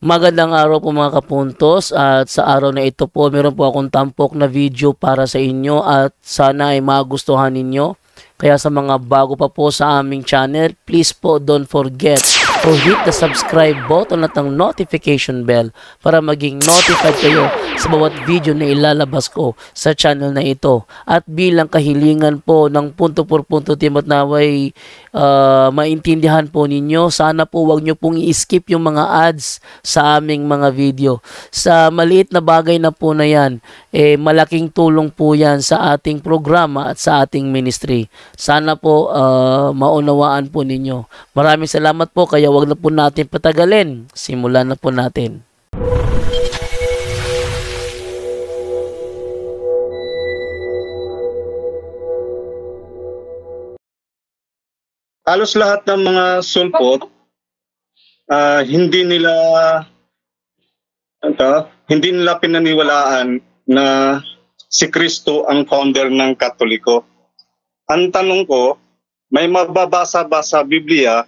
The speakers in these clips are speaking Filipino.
Magandang araw po mga kapuntos, at sa araw na ito po meron po akong tampok na video para sa inyo at sana ay magustuhan ninyo. Kaya sa mga bago pa po sa aming channel, please po don't forget to hit the subscribe button at ang notification bell para maging notified kayo sa bawat video na ilalabas ko sa channel na ito. At bilang kahilingan po ng punto por punto team at naway maintindihan po ninyo, sana po wag nyo pong i-skip yung mga ads sa aming mga video. Sa maliit na bagay na po na yan, malaking tulong po yan sa ating programa at sa ating ministry. Sana po maunawaan po ninyo. Maraming salamat po, kaya wag na po natin patagalin. Simulan na po natin. Halos lahat ng mga sulpot, hindi nila pinaniwalaan na si Kristo ang founder ng Katoliko. Ang tanong ko, may mababasa ba sa Biblia?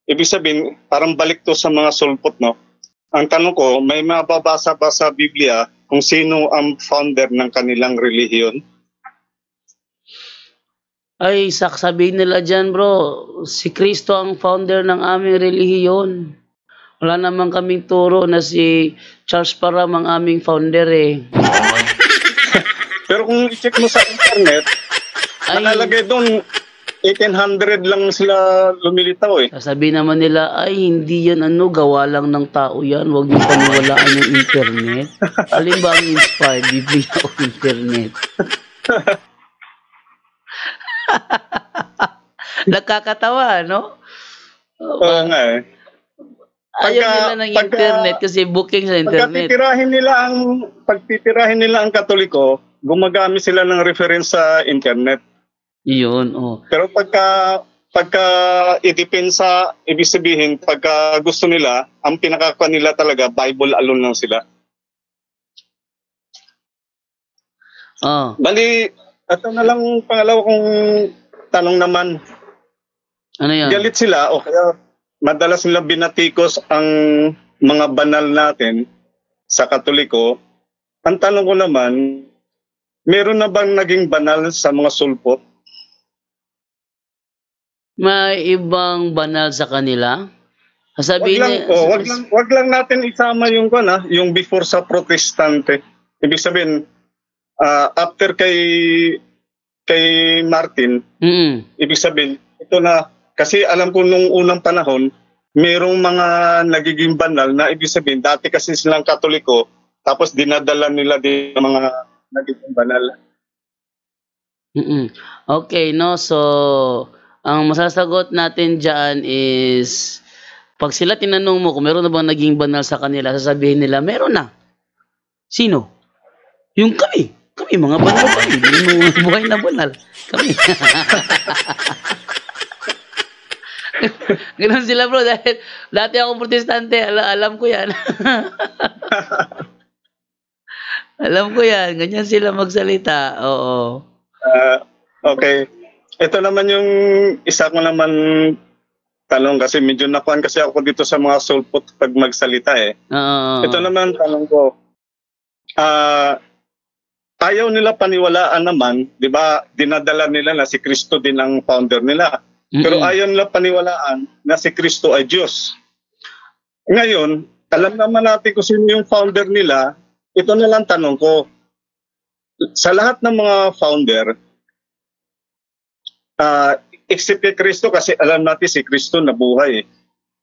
Ibig sabihin, parang balik to sa mga sulpot, no? Ang tanong ko, may mababasa ba sa Biblia kung sino ang founder ng kanilang relihiyon? Ay, sabihin nila dyan, bro, si Kristo ang founder ng aming relihiyon. Wala naman kaming turo na si Charles Parham ang aming founder eh. Pero kung i-check mo sa internet, nakalagay doon 1800 lang sila lumilitaw eh. Sasabihin naman nila, ay hindi yan gawa lang ng tao yan. Huwag niyo paniwalaan yung internet. Alin ba ang inspired Biblia o internet? Nakakatawa, no? Oo nga eh. Ayaw nila ng internet kasi booking sa internet. Pagtitirahin nila ang Katoliko, gumagamit sila ng reference sa internet. Iyon, oh. Pero pagka idepensa, ibig sabihin, pagka gusto nila, ang pinakakuha nila talaga, Bible alone lang sila. Oh. Bali, ito na lang pangalawa kong tanong naman. Ano yan? Galit sila o kaya madalas nila binatikos ang mga banal natin sa Katoliko. Ang tanong ko naman, meron na bang naging banal sa mga sulpot? May ibang banal sa kanila? Sabihin wag lang natin isama yung yung before sa Protestante. Ibig sabihin, after kay Martin, ibig sabihin, ito na, kasi alam ko nung unang panahon, merong mga nagiging banal na ibig sabihin, dati kasi silang Katoliko, tapos dinadala nila din mga nagiging banal. Okay, no? So, ang masasagot natin dyan is, pag sila tinanong mo kung meron na bang naging banal sa kanila, sasabihin nila, meron na. Sino? Yung kami. Kami, mga banal kami. Buhay na banal. Kami. Ganun sila, bro. Dahil dati akong protestante. Alam ko yan. Alam ko yan. Ganyan sila magsalita. Oo. Okay. Ito naman yung isa ko naman tanong kasi medyo nakuhan kasi ako dito sa mga sulpot pag magsalita eh. Ito naman tanong ko. Ayaw nila paniwalaan naman, 'di ba? Dinadala nila na si Kristo din ang founder nila. Pero ayaw nila paniwalaan na si Kristo ay Diyos. Ngayon, alam naman natin kung sino yung founder nila. Ito na lang tanong ko. Sa lahat ng mga founder, except kay Kristo, kasi alam natin si Kristo nabuhay.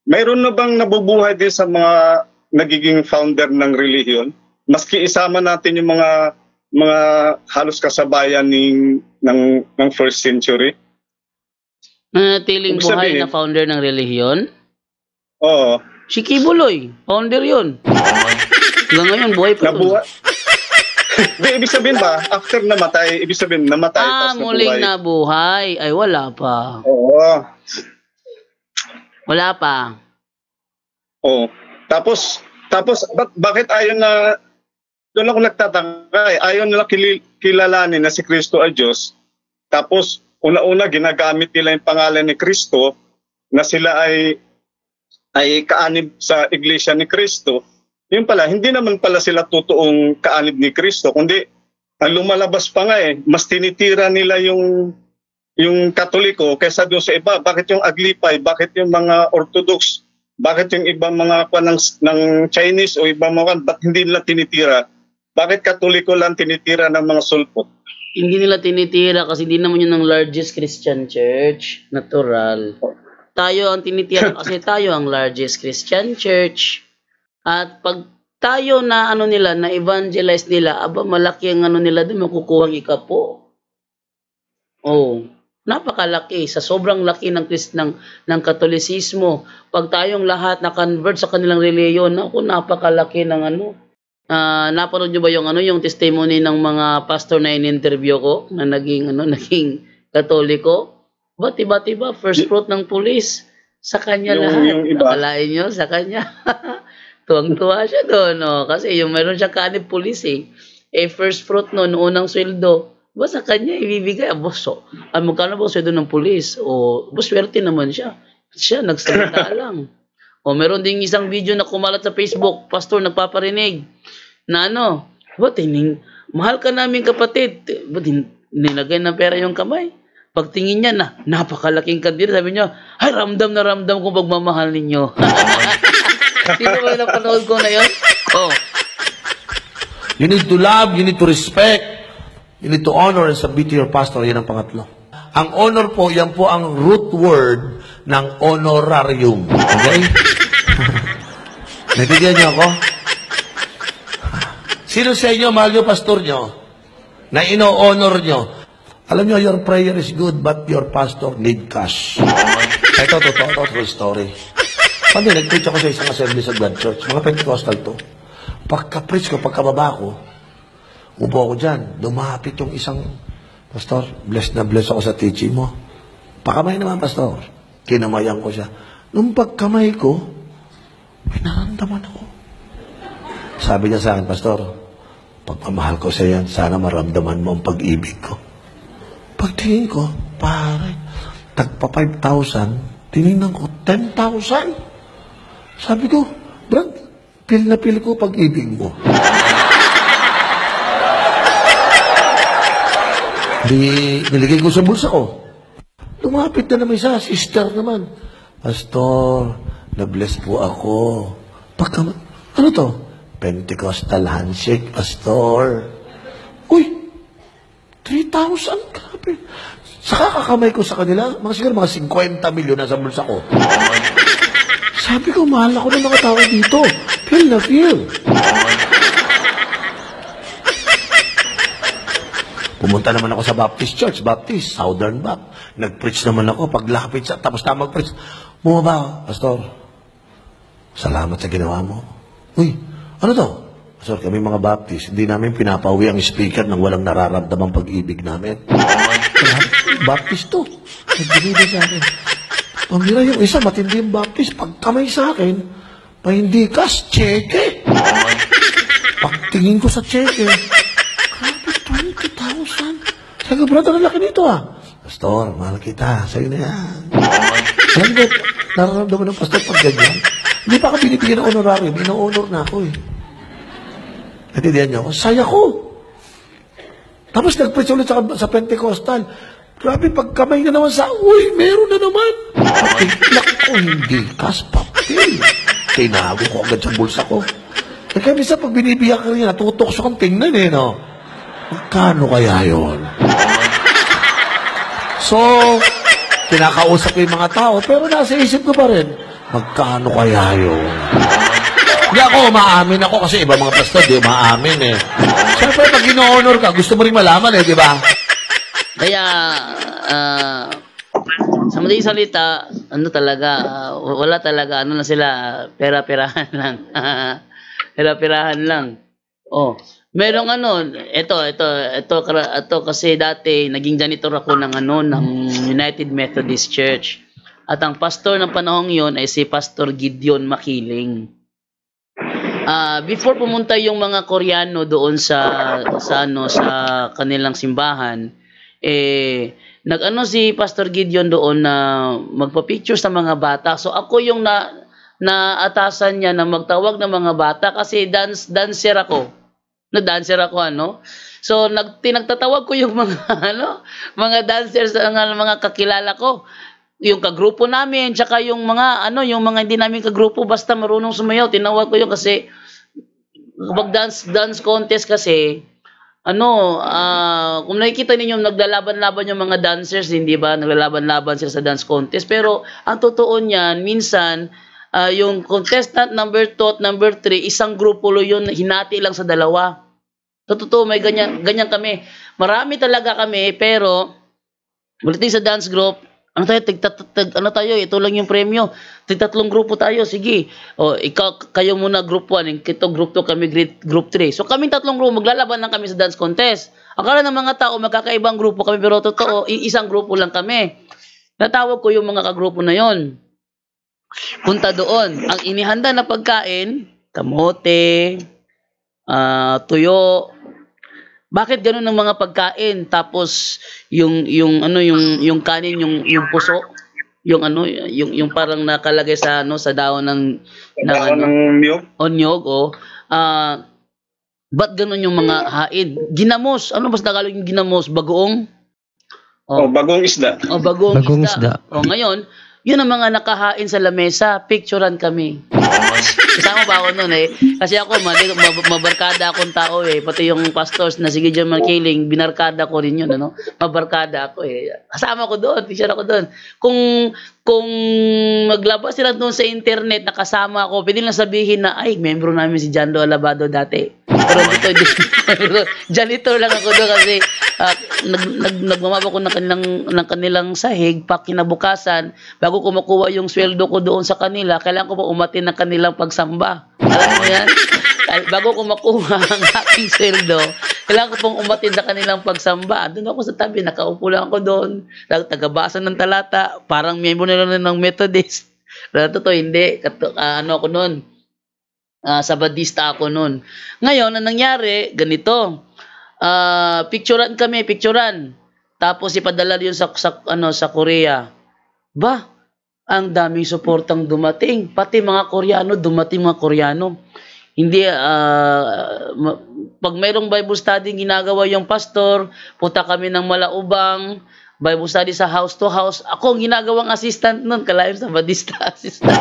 Mayroon na bang nabubuhay din sa mga nagiging founder ng relihiyon? Maski isama natin yung mga halos kasabayan ng first century. Manatiling buhay na founder ng relihiyon? Oo. Si Kibuloy, founder yun. Hanggang ngayon, buhay pa yun. Ibig sabihin ba, after namatay, ibig sabihin namatay, tapos muling nabuhay. Ay, wala pa. Oo. Wala pa. Oo. Tapos bakit ayaw na, doon ako nagtataka, ayaw nila kilalanin na si Kristo ay Diyos. Tapos, una-una, ginagamit nila yung pangalan ni Kristo na sila ay ay kaanib sa Iglesia ni Kristo, yun pala, hindi naman pala sila totoong kaanib ni Kristo, kundi ang lumalabas pa nga mas tinitira nila yung Katoliko kaysa doon sa iba. Bakit yung Aglipay? Bakit yung mga Orthodox? Bakit yung ibang mga ng Chinese o ibang mga ba't hindi nila tinitira? Bakit Katoliko lang tinitira ng mga sulpot? Hindi nila tinitira kasi hindi naman yun ang largest Christian church. Natural. Tayo ang tinitira kasi tayo ang largest Christian church. At pag tayo na nila, na evangelize nila, malaki ang nila doon, makukuha ang ikapo. Oh, napakalaki. Sa sobrang laki ng Katolisismo. Pag tayong lahat na-convert sa kanilang reliyon, napakalaki ng napanood nyo ba yung testimony ng mga pastor na in-interview ko na naging Katoliko? Tiba-tiba, first fruit ng pulis. Sa kanya lahat. Akalain nyo, sa kanya. Tuwang-tuwa siya doon, kasi meron siyang kanib pulis first fruit noon, unang sweldo, sa kanya ibibigay, magkano ba sweldo ng pulis? Swerte naman siya. Siya, nagsalita lang. Meron ding isang video na kumalat sa Facebook, pastor nagpaparinig, na mahal ka namin kapatid, nilagay ng pera yung kamay. Pagtingin niya napakalaking kandir, sabi niya, ay, ramdam na ramdam kung pagmamahal ninyo. Sino ba napanood ko na yun? You need to love, you need to respect, you need to honor and submit to your pastor. Yan ang pangatlo. Ang honor po, yan po ang root word ng honorarium. Okay? Naintindihan niyo ako? Sino sa inyo, mahal niyo pastor niyo, na ino-honor niyo? Alam niyo, your prayer is good, but your pastor need cash. Ito, totoo, true story. Pandi, nag-preach ako sa isang assembly sa God Church. Mga Pentecostal to. Pagka-preach ko, pagkababa ko, upo ako dyan. Lumapit yung isang, pastor, blessed na blessed ako sa teaching mo. Pakamay naman, pastor. Kinamayan ko siya. Nung pagkamay ko, may naramdaman ako. Sabi niya sa akin, pastor, pagmamahal ko sa yan, sana maramdaman mo ang pag-ibig ko. Pagtingin ko, pare, tagpa 5,000, tinignan ko, 10,000. Sabi ko, Brad, pil na pil ko pag-ibig mo. Niligay ko sa bulsa ko. Lumapit na naman isa, sister naman. Pastor, na-bless po ako. Ano to? Pentecostal handshake, pastor. Uy, 3,000, grabe. Sa kakakamay ko sa kanila, siguro mga 50 milyon na sa bulsa ko. Sabi ko, mahal ako ng mga tao dito. Feel na feel. Pumunta naman ako sa Baptist Church, Southern Baptist. Nag-preach naman ako, paglapit siya, tapos na mag-preach. Bumaba, pastor, salamat sa ginawa mo. Uy, ano to? Pastor, kami mga Baptist, hindi namin pinapauwi ang speaker nang walang nararamdamang pag-ibig namin. Baptist to. Nagbibigay sa akin. Pamira yung isa, matindi yung Baptist. Pag kamay sa akin, hindi kas, cheque. Pagtingin ko sa cheque, grabe, 20,000. Sabi ko, brother, ang laki nito Pastor, mahal kita. Sa'yo na yan. Alam mo, nararamdaman ng pastor pag ganyan. Hindi pa ako binibigyan ng honorarium. Ino-honor na ako Natindihan niyo ako? Saya ko. Tapos nag-preach ulit sa Pentecostal. Grabe, pagkamay na naman meron na naman. Patiklak ko, hindi kas papel. Tinago ko agad sa bulsa ko. Kaya minsan pag binibiyak ka rin, natutokso kang tingnan no? Magkano kaya yun? So, kinakausap ko yung mga tao, pero nasa isip ko pa rin, magkano kaya yun? Hindi ako, maamin ako kasi iba mga pastor, di maamin Siyempre, pag ino-honor ka, gusto mo rin malaman di ba? Kaya, sa madaling salita, wala talaga, na sila, pera-perahan lang. Pera-perahan lang. Merong ito kasi dati, naging janitor ako ng United Methodist Church. At ang pastor ng panahong yon ay si Pastor Gideon Makiling. Before pumunta yung mga Koreano doon sa kanilang simbahan, si Pastor Gideon doon na magpa-picture sa mga bata. So ako yung na atasan niya na magtawag ng mga bata kasi dancer ako. Dancer ako ano. So nagtatawag ko yung mga mga dancers mga kakilala ko. Yung kagrupo namin tsaka yung mga yung mga hindi namin kagrupo basta marunong sumayaw, tinawag ko yun kasi pag dance contest kasi kung nakikita ninyo naglalaban-laban yung mga dancers, hindi ba? Naglalaban-laban sila sa dance contest. Pero ang totoo niyan, minsan yung contestant number 2 at number 3, isang grupo lo yun, hinati lang sa dalawa. Totoo, may ganyan kami. Marami talaga kami, pero ulitin sa dance group, ito lang yung premyo. Tatlong grupo tayo, sige. O, kayo muna group 1, ito group 2, kami group 3. So kaming tatlong grupo, maglalaban lang kami sa dance contest. Akala ng mga tao, magkakaibang grupo kami, pero totoo, isang grupo lang kami. Natawag ko yung mga kagrupo na yon. Punta doon. Ang inihanda na pagkain, kamote, tuyo. Bakit ganoon ng mga pagkain? Tapos yung kanin, yung puso, yung parang nakalagay sa sa daon ng niyog. Onyog ba't ganoon yung mga hain? Ginamos. Ano mas Tagalog yung ginamos? Bagoong? Bagong isda. Bagong isda. Ngayon, yun ang mga nakahain sa lamesa, picturean kami. Kasama ba ako noon Kasi ako, mabarkada akong tao Pati yung pastors na sige John Makiling, binarkada ko rin yun, Mabarkada ako Kasama ko doon, picture ako doon. Kung maglabas sila doon sa internet, nakasama ako, pwede lang sabihin na, ay, membro namin si John Lo Alabado dati. Pero dito, janitor lang ako doon kasi nagmamaba ko ng kanilang sahig, kinabukasan, bago ko makuha yung sweldo ko doon sa kanila, kailangan ko pa umatin ng kanilang pagsamba. Alam mo yan? Bago ko makuha ang aking sweldo, kailangan ko pong umatin sa kanilang pagsamba. Doon ako sa tabi, nakaupo lang ako doon, tagabasa ng talata, parang miyembro nila ng Methodist. Pero totoo, hindi. Ako noon, Sabadista ako noon. Ngayon, ang nangyari, ganito. Picturean. Tapos ipadala yun sa Korea. Ang daming suportang dumating. Pati mga Koreano, Hindi, pag mayroong Bible study ginagawa yung pastor, punta kami ng Malaubang, Bible study sa house to house. Ako ang ginagawang assistant nun, kalayo sa Badista, assistant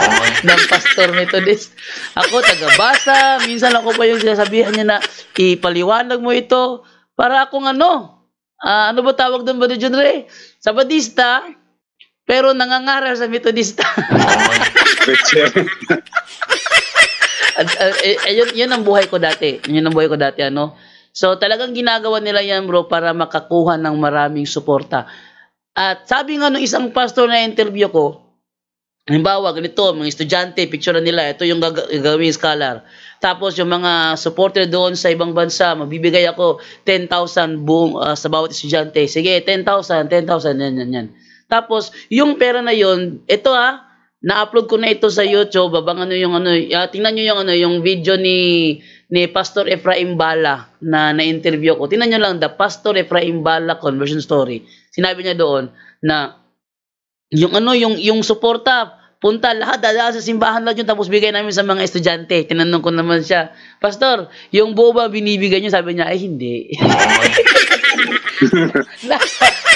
ng pastor Methodist. Ako tagabasa, minsan ako pa yung sinasabihan niya na ipaliwanag mo ito para akong ano ba tawag doon ba John Ray? Sa Badista, pero nangangaral sa Methodista. Yun ang buhay ko dati. So talagang ginagawa nila yan bro para makakuha ng maraming suporta. At sabi nga nung isang pastor na interview ko, halimbawa ganito, mga estudyante, picture nila, ito yung gagawin scholar. Tapos yung mga supporter doon sa ibang bansa, magbibigay ako 10,000 buong sa bawat estudyante. Sige, 10,000, yan. Tapos yung pera na yon, ito na-upload ko na ito sa YouTube, tingnan niyo yung video ni Pastor Efraim Bala na na-interview ko. Tingnan niyo lang, the Pastor Efraim Bala conversion story. Sinabi niya doon na yung suporta, punta lahat dadaan sa simbahan lahat yun, tapos bigay namin sa mga estudyante. Tinanong ko naman siya, Pastor, yung buo ba binibigay niyo? Sabi niya, ay hindi.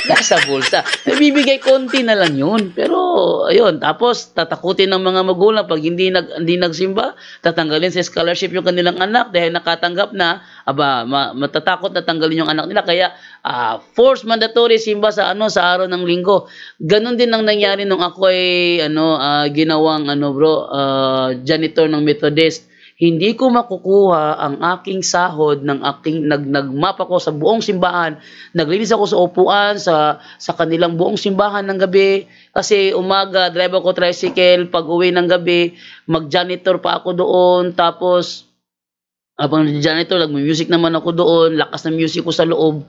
nasa bulsa. Bibigay konti na lang yun. Pero, ayun. Tapos, tatakutin ng mga magulang pag hindi nagsimba, tatanggalin sa scholarship yung kanilang anak dahil nakatanggap na, matatakot na tanggalin yung anak nila. Kaya, forced mandatory simba sa araw ng linggo. Ganon din ang nangyari nung ako ay, ginawang, janitor ng Methodist. Hindi ko makukuha ang aking sahod ng aking nagmap ako sa buong simbahan. Naglinis ako sa upuan sa kanilang buong simbahan ng gabi kasi umaga drive ako tricycle, pag-uwi ng gabi, mag-janitor pa ako doon, tapos habang janitor, nag-music naman ako doon, lakas ng music ko sa loob.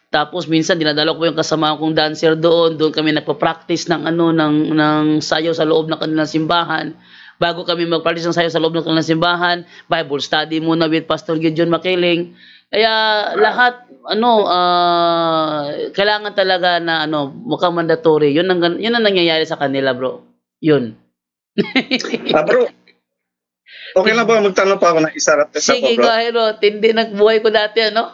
Tapos minsan dinadala ko yung kasama kong dancer doon kami nagpa-practice ng sayaw sa loob ng kanilang simbahan. Bago kami mag-practice ng sayo sa loob ng kanilang simbahan, Bible study muna with Pastor Gideon Makiling. Kaya lahat, kailangan talaga na mukhang mandatory. Yun ang nangyayari sa kanila, bro. Yun. Bro, okay lang ba magtanong pa ako ng isa at isa Sige, po, bro? kahit tindi nagbuhay ko dati, ano?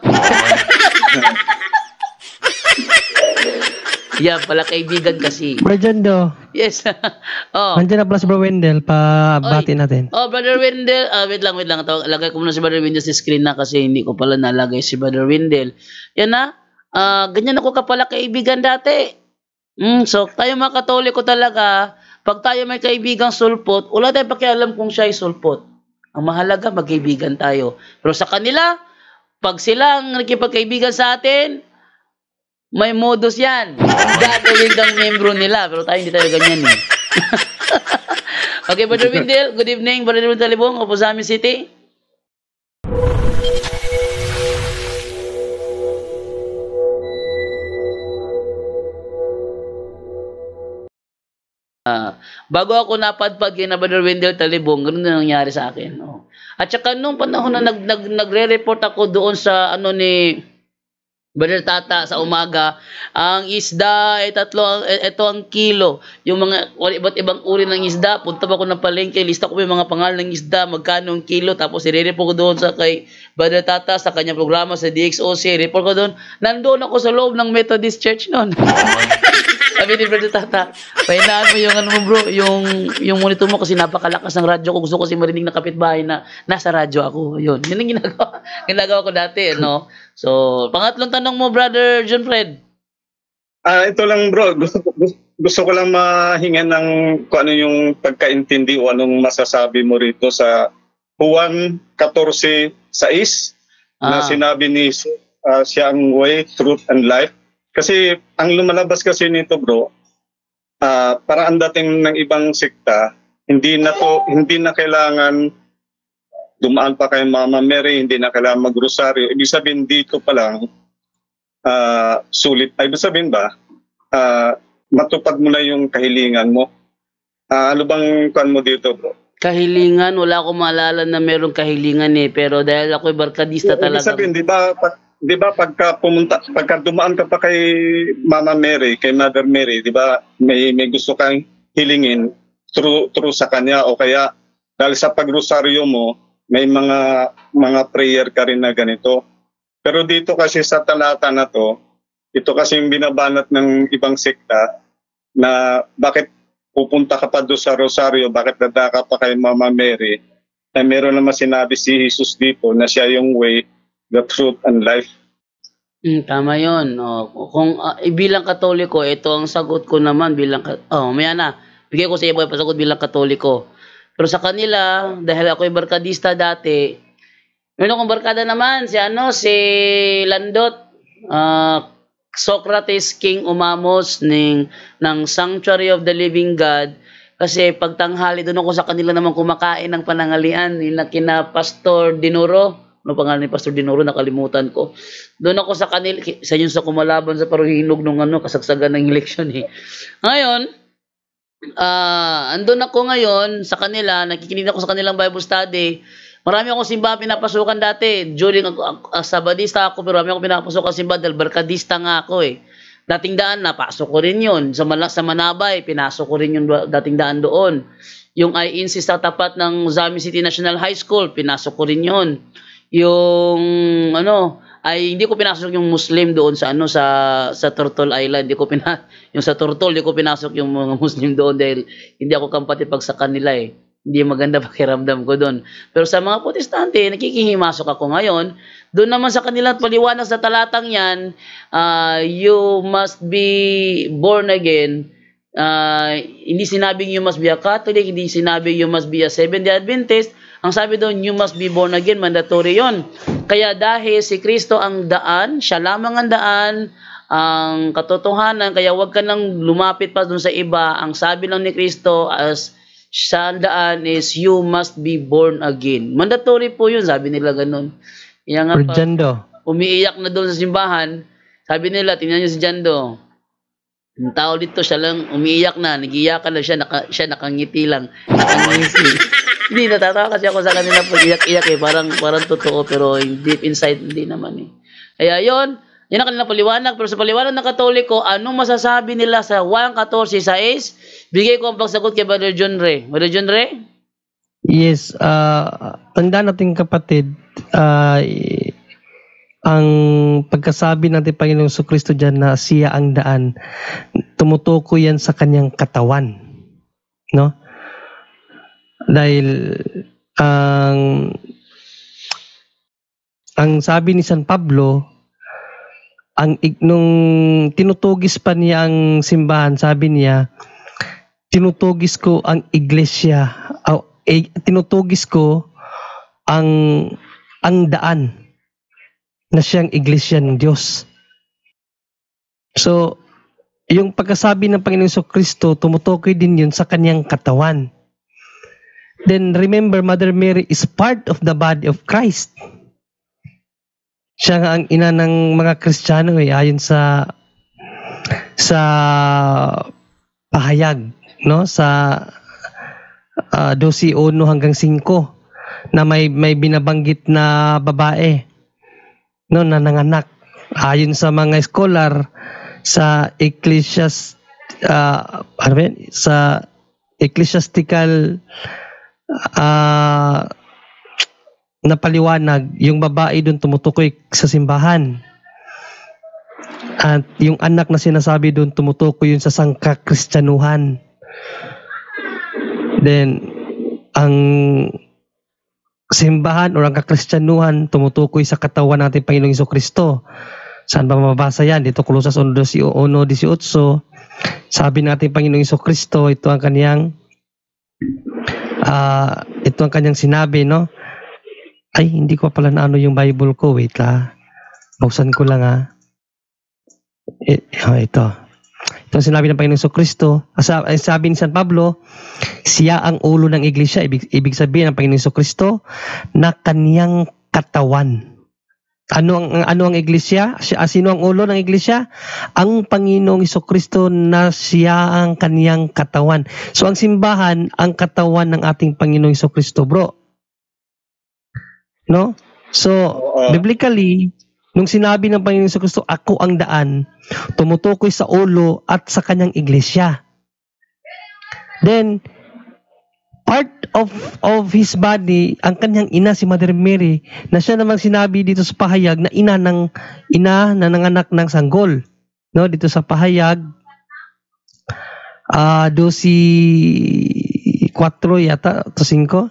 Yan, pala kaibigan kasi. Bro Jando, Yes. Oh. nandiyan na pala si Bro Wendell, pa-bati natin. Oh, Brother Wendell. Wait lang. Lagay ko muna si Brother Wendell sa screen na kasi hindi ko pala nalagay si Brother Wendell. Yan na. Ganyan ako kapala kaibigan dati. So, tayo mga Katoliko talaga, pag tayo may kaibigang sulpot, wala tayong pakialam kung siya ay sulpot. Ang mahalaga, magkaibigan tayo. Pero sa kanila, pag silang nakipagkaibigan sa atin, may modus yan. Gagawin kang membro nila. Pero tayo hindi tayo ganyan eh. Okay, Brother Wendell, good evening. Brother Wendell Talibong, Opo sa amin City. Bago ako napadpad kay na Brother Wendell Talibong, ganun na nangyari sa akin. Oh. At saka nung panahon na nagre-report ako doon sa ano ni Brother Tata sa umaga, ang isda ay ito ang kilo. Yung mga iba't ibang uri ng isda, punta pa ako ng palengke, lista ko yung mga pangalan ng isda, magkano ang kilo, tapos i-report ko doon sa kay Brother Tata sa kanyang programa sa DXOC, report ko doon. Nandoon ako sa loob ng Methodist Church noon. Sabi ni Brother Tata, pahinaan mo yung ano mo bro, yung monitor mo kasi napakalakas ng radyo ko. Gusto ko kasi marinig ng kapitbahay na nasa radyo ako. Yun ang ginagawa ko dati, no? So, pangatlong tanong mo, Brother John Fred. Ito lang bro, gusto ko lang mahingan ng kung ano yung pagkaintindi o anong masasabi mo rito sa Juan 14:6 na sinabi ni siya ang way, truth, and life. Kasi ang lumalabas kasi nito bro, para ang dating ng ibang sekta, hindi na kailangan dumaan pa kay Mama Mary, hindi na kailangan mag-rosaryo. Ibig sabihin dito pa lang, sulit. Ibig sabihin ba, matupad mo na yung kahilingan mo. Ano bang kuan mo dito bro? Kahilingan, wala akong maalala na merong kahilingan eh. Pero dahil ako'y barkadista talaga. Ibig sabihin, di ba pagka dumaan ka pa kay Mama Mary, kay Mother Mary, di ba may gusto kang hilingin through sa kanya o kaya dahil sa pagrosaryo mo, may mga prayer ka rin na ganito. Pero dito kasi sa talata na to, ito kasi yung binabanat ng ibang sekta na bakit pupunta ka pa doon sa rosaryo, bakit dadaka pa kay Mama Mary, na meron naman sinabi si Jesus dito na siya yung way, the truth, and life. Tama yun. Kung bilang Katoliko, ito ang sagot ko naman bilang maya na. Bigay ko sa iyo pasagot bilang Katoliko. Pero sa kanila, dahil ako'y barkadista dati, meron akong barkada naman si Landot, Socrates King Umamos ng Sanctuary of the Living God. Kasi pagtanghali doon ako sa kanila naman kumakain ng panangalian nila kina Pastor Dinuro. Ano pangalan ni Pastor Dinuro? Nakalimutan ko. Doon ako sa kanila, isa yun sa kumalaban sa paruhinog nung kasagsagan ng eleksyon eh. Ngayon, andun ako ngayon sa kanila, nakikinig ako sa kanilang Bible study. Marami akong simbahan pinapasukan dati. During Sabadista ako, pero marami akong pinapasukan simbahan dahil barkadista nga ako eh. Dating daan, napasok ko rin yun. Sa Manabay, pinasok ko rin yung dating daan doon. Yung INC sa tapat ng Zami City National High School, pinasok ko rin yun. Yung hindi ko pinasok yung Muslim doon sa sa Turtle Island. Yung sa Turtle, hindi ko pinasok yung mga Muslim doon dahil hindi ako compatible sa kanila eh. Hindi maganda pakiramdam ko doon. Pero sa mga Protestante, nakikihimasok ako ngayon. Doon naman sa kanilang paliwanag sa talatang yan, you must be born again. Hindi sinabing you must be a Catholic, hindi sinabing you must be a Seventh-day Adventist. Ang sabi doon, you must be born again, mandatory yon. Kaya dahil si Kristo ang daan, siya lamang ang daan, ang katotohanan, kaya wag ka nang lumapit pa doon sa iba. Ang sabi lang ni Kristo as siya ang daan is you must be born again. Mandatory po yun, sabi nila ganun. Yan nga pa, umiiyak na doon sa simbahan, sabi nila, tingnan niyo si Jando. Yung tao dito, siya lang umiiyak na, nagiiyakan lang siya nakangiti lang. Nakangiti. Hindi, natatawa kasi ako sa kanila pag iyak-iyak eh. Parang totoo, pero deep inside, hindi naman eh. Kaya yon, Yan ang kanilang paliwanag. Pero sa paliwanag ng Katoliko, anong masasabi nila sa 1:14-6? Bigay ko ang pagsagot kay Brother John Ray. Brother John Ray? Yes, tandaan natin kapatid, ang pagkasabi natin Panginoong Jesucristo dyan na siya ang daan, tumutuko yan sa kanyang katawan. No? Dahil ang sabi ni San Pablo, nung tinutugis pa niya ang simbahan, sabi niya, tinutugis ko ang iglesia, tinutugis ko ang daan na siyang iglesia ng Diyos. So, yung pagkasabi ng Panginoong Jesucristo, tumutukoy din yun sa kanyang katawan. Then remember, Mother Mary is part of the body of Christ. Siya nga ang ina ng mga Kristiyano ayon sa pahayag, no, sa 12:1 hanggang 5 na may binabanggit na babae, no, na nanganak. Ayon sa mga scholar sa sa ecclesiastical na paliwanag, yung babae doon tumutukoy sa simbahan. At yung anak na sinasabi doon tumutukoy yun sa sangkakristyanuhan. Then, ang simbahan o ang kakristyanuhan tumutukoy sa katawan natin Panginoong Jesucristo. Saan ba mababasa yan? Dito Colosas 1:18. Sabi natin Panginoong Jesucristo, ito ang kanyang sinabi, no? Ay, hindi ko pala naano yung Bible ko. Wait la. Buksan ko lang ito. Ito ang sinabi ng Panginoong Jesucristo. Sabi ni San Pablo, siya ang ulo ng iglesia. Ibig sabihin ng Panginoong Jesucristo na kaniyang katawan. Ano ang iglesia? Sino ang ulo ng iglesia? Ang Panginoong Jesucristo na siya ang kaniyang katawan. So ang simbahan, ang katawan ng ating Panginoong Jesucristo, bro. No? So, biblically, nung sinabi ng Panginoong Jesucristo, ako ang daan, tumutukoy sa ulo at sa kanyang iglesia. Then, part of his body, ang kanyang ina, si Mother Mary, na siya namang sinabi dito sa pahayag na ina na nanganak ng sanggol. No? Dito sa pahayag, 12:4 yata, to 5.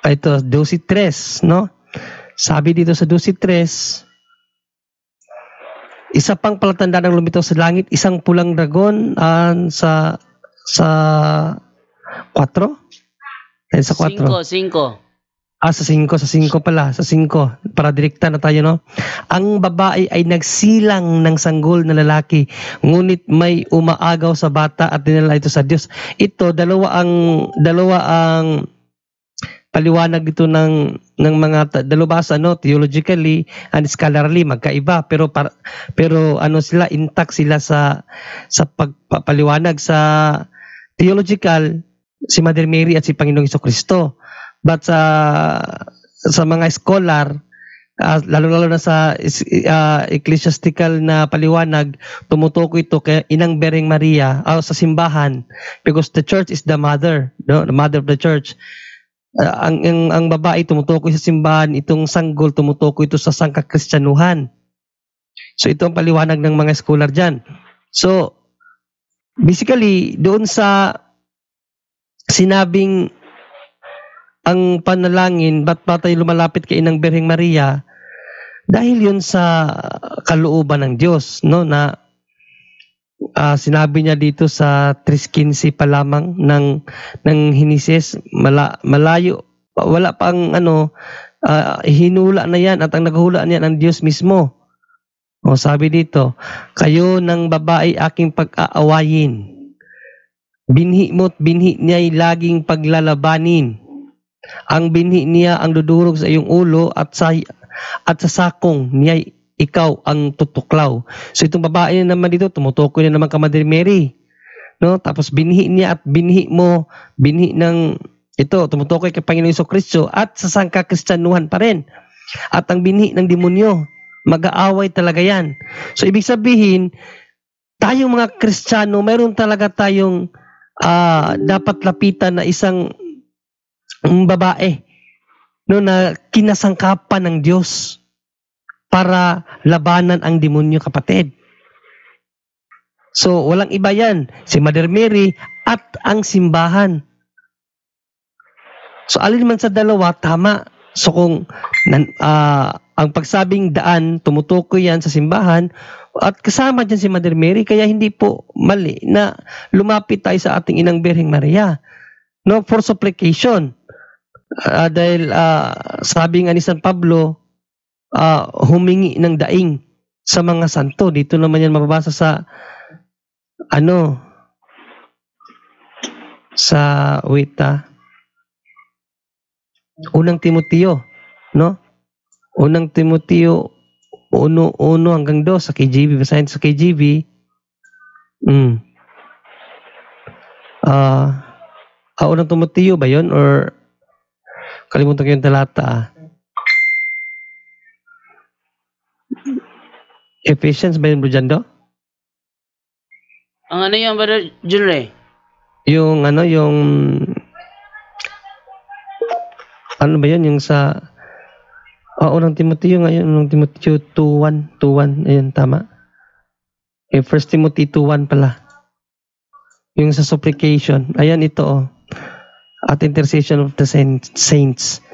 Ito, 12:3, no? Sabi dito sa 12:3, isa pang palatandaan ng lumitaw sa langit, isang pulang dragon sa 4? Sa 4. 5. Sa 5 pala. Sa 5. Para direkta na tayo, no? Ang babae ay nagsilang ng sanggol na lalaki, ngunit may umaagaw sa bata at dinala ito sa Diyos. Ito, dalawa ang paliwanag dito ng mga dalubhasa, no, theologically and scholarly magkaiba, pero sila intact sila sa pagpapaliwanag sa theological, si Mother Mary at si Panginoong Jesucristo. But sa mga scholar, lalo na sa ecclesiastical na paliwanag, tumutukoy ito kay Inang Bereng Maria sa simbahan, because the church is the mother, no? The mother of the church. Ang babae tumutukoy sa simbahan, itong sanggol tumutukoy ito sa sangkakristyanuhan. So ito ang paliwanag ng mga scholar dyan. So basically, doon sa sinabing ang panalangin, ba't ba tayo lumalapit kay Inang Bereng Maria? Dahil yun sa kalooban ng Diyos, no, na sinabi niya dito sa 3:15 pa lamang ng Henesis, malayo, wala pang hinula na yan, at ang naghula niyan ang Diyos mismo. Sabi dito, kayo ng babae aking pag-aawayin, binhi mo't binhi niya'y laging paglalabanin. Ang binhi niya ang dudurog sa iyong ulo, at sa sakong niya'y ikaw ang tutuklaw. So itong babae na naman dito, tumutukoy na naman ka Mother Mary. No? Tapos binhi niya at binhi mo, binhi ng ito, tumutukoy kay Panginoong Jesucristo at sa sangkakristyanuhan pa rin. At ang binhi ng demonyo, Mag-aaway talaga yan. So, ibig sabihin, tayong mga Kristiyano, mayroon talaga tayong dapat lapitan na isang babae no, na kinasangkapan ng Diyos para labanan ang demonyo, kapatid. So, walang iba yan. Si Mother Mary at ang simbahan. So, alin man sa dalawa, tama. So, kung ang pagsabing daan, tumutukoy yan sa simbahan, at kasama dyan si Mother Mary, kaya hindi po mali na lumapit tayo sa ating Inang Birheng Maria, no, for supplication. Dahil sabi nga ni San Pablo, humingi ng daing sa mga santo. Dito naman yan mababasa sa Unang Timoteo, no? Unang Timoteo 1:1 hanggang 2 sa KJV, basahin sa KJV. Unang Timoteo ba 'yon or kalimutan ko yung talata? Ephesians ba yun, Bro Jando? Ang ano yan, Brother Junre? Yung ano ba yun? Yung sa Unang Timoteo ngayon, Unang Timoteo 2:1, ayun, tama. 1 Timothy 2:1 pala. Yung sa supplication, ayan ito at intercession of the saints.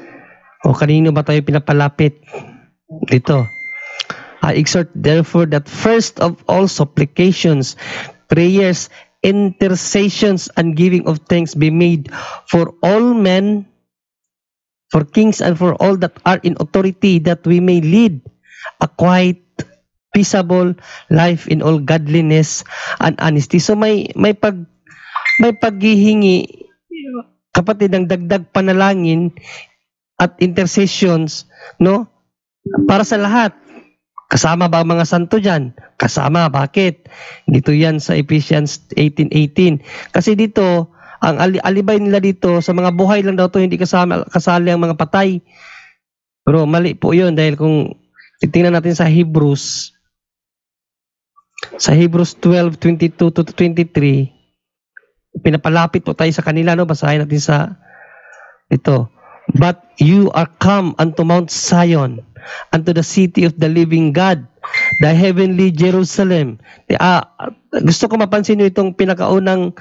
Kanino ba tayo pinapalapit? Dito. I exhort therefore that first of all supplications, prayers, intercessions, and giving of thanks be made for all men, for kings, and for all that are in authority, that we may lead a quiet, peaceable life in all godliness and honesty. So may paghihingi, kapatid, ng dagdag panalangin at intercessions, no? Para sa lahat. Kasama ba ang mga santo dyan? Kasama. Bakit? Dito yan sa Ephesians 18:18. Kasi dito, ang alibay nila dito, sa mga buhay lang daw to, hindi kasali ang mga patay. Pero mali po yun, dahil kung titingnan natin sa Hebrews 12:22-23, pinapalapit po tayo sa kanila, no? Basahin natin sa ito. But you are come unto Mount Zion, unto the city of the living God, the heavenly Jerusalem. Gusto ko mapansin nyo itong pinakaunang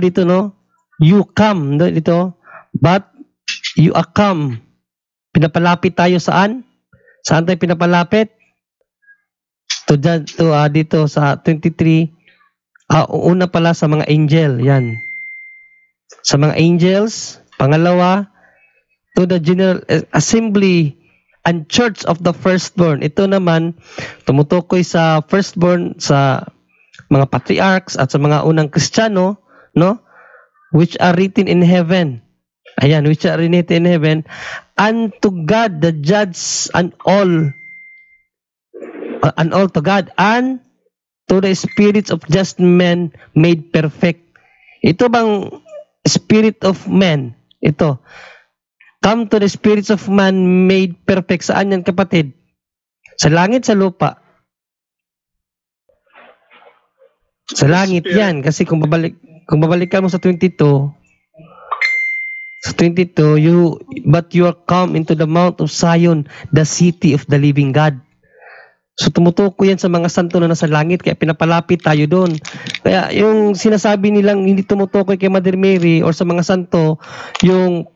dito, no? You come, no? Dito. But you are come. Pinapalapit tayo saan? Saan tayo pinapalapit? Dito sa 23. Una pala sa mga angel. Yan. Sa mga angels. Pangalawa, to the general assembly and church of the firstborn. Ito naman, tumutukoy sa firstborn, sa mga patriarchs at sa mga unang Kristiyano, no? Which are written in heaven. Ayan, which are written in heaven. And to God, the judge, and all to God, and to the spirits of just men made perfect. Ito bang spirit of men? Ito. Come to the spirits of man made perfect. Saan yan, kapatid? Sa langit, sa lupa? Sa langit yan. Kasi kung babalikan mo sa 22, but you are come into the Mount of Zion, the city of the living God. So tumutukoy yan sa mga santo na nasa langit, kaya pinapalapit tayo doon. Kaya yung sinasabi nilang hindi tumutukoy kay Mother Mary or sa mga santo, ang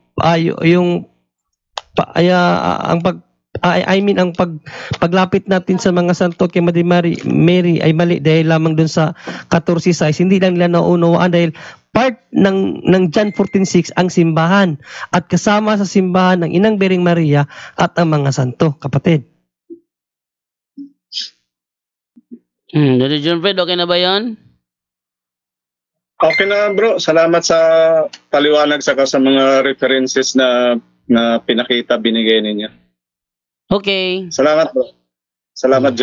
paglapit natin sa mga santo kay Mother Mary ay mali dahil lamang dun sa 14:6. Hindi lang nila naunawaan dahil part ng John 14:6 ang simbahan at kasama sa simbahan ng Inang Birheng Maria at ang mga santo, kapatid. Brother John Fred, okay na ba yan? Okay na, bro. Salamat sa paliwanag sa mga references na pinakita, binigay ninyo. Okay. Salamat, bro. Salamat,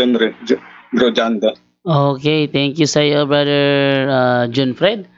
Bro Jando. Okay, thank you sa iyo, Brother John Fred.